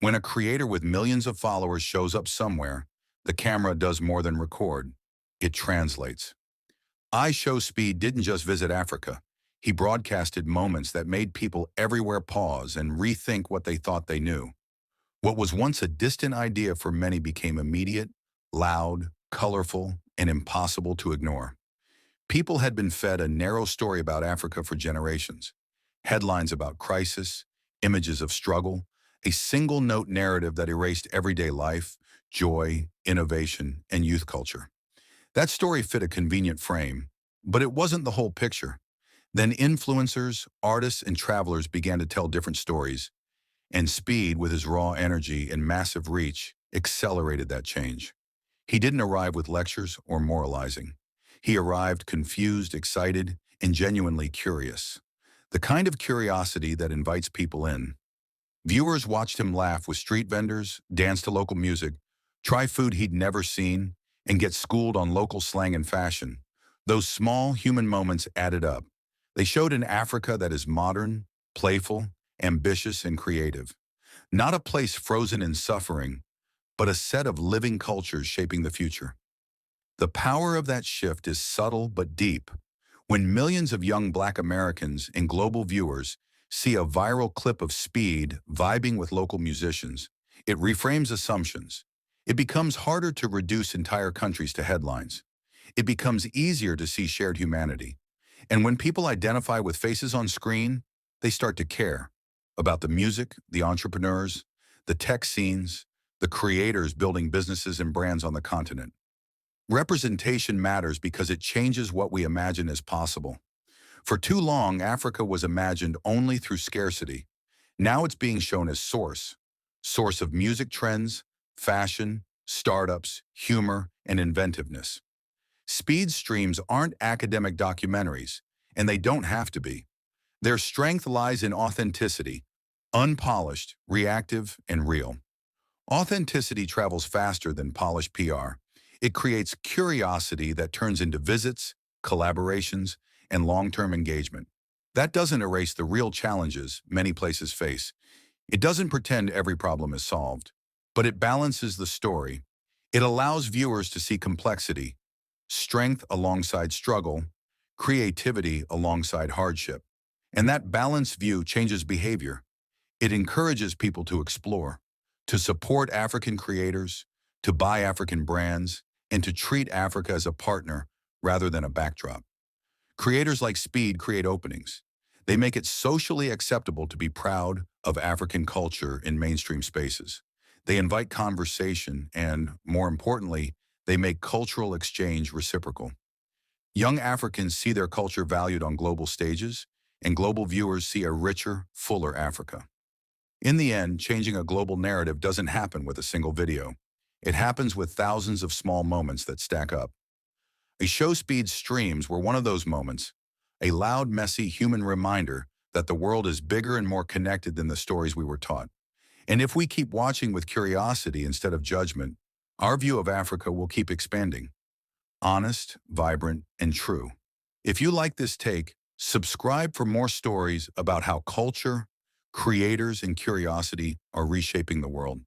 When a creator with millions of followers shows up somewhere, the camera does more than record. It translates. IShowSpeed didn't just visit Africa. He broadcasted moments that made people everywhere pause and rethink what they thought they knew. What was once a distant idea for many became immediate, loud, colorful, and impossible to ignore. People had been fed a narrow story about Africa for generations. Headlines about crisis, images of struggle, a single-note narrative that erased everyday life, joy, innovation, and youth culture. That story fit a convenient frame, but it wasn't the whole picture. Then influencers, artists, and travelers began to tell different stories, and Speed, with his raw energy and massive reach, accelerated that change. He didn't arrive with lectures or moralizing. He arrived confused, excited, and genuinely curious. The kind of curiosity that invites people in. Viewers watched him laugh with street vendors, dance to local music, try food he'd never seen, and get schooled on local slang and fashion. Those small human moments added up. They showed an Africa that is modern, playful, ambitious, and creative. Not a place frozen in suffering, but a set of living cultures shaping the future. The power of that shift is subtle but deep. When millions of young Black Americans and global viewers see a viral clip of Speed vibing with local musicians, it reframes assumptions. It becomes harder to reduce entire countries to headlines. It becomes easier to see shared humanity. And when people identify with faces on screen, they start to care about the music, the entrepreneurs, the tech scenes, the creators building businesses and brands on the continent. Representation matters because it changes what we imagine as possible. For too long, Africa was imagined only through scarcity. Now it's being shown as source of music trends, fashion, startups, humor, and inventiveness. Speed streams aren't academic documentaries, and they don't have to be. Their strength lies in authenticity, unpolished, reactive, and real. Authenticity travels faster than polished PR. It creates curiosity that turns into visits, collaborations, and long-term engagement. That doesn't erase the real challenges many places face. It doesn't pretend every problem is solved, but it balances the story. It allows viewers to see complexity, strength alongside struggle, creativity alongside hardship. And that balanced view changes behavior. It encourages people to explore, to support African creators, to buy African brands, and to treat Africa as a partner rather than a backdrop. Creators like Speed create openings. They make it socially acceptable to be proud of African culture in mainstream spaces. They invite conversation and, more importantly, they make cultural exchange reciprocal. Young Africans see their culture valued on global stages, and global viewers see a richer, fuller Africa. In the end, changing a global narrative doesn't happen with a single video. It happens with thousands of small moments that stack up. IShowSpeed's streams were one of those moments, a loud, messy human reminder that the world is bigger and more connected than the stories we were taught. And if we keep watching with curiosity instead of judgment, our view of Africa will keep expanding. Honest, vibrant, and true. If you like this take, subscribe for more stories about how culture, creators, and curiosity are reshaping the world.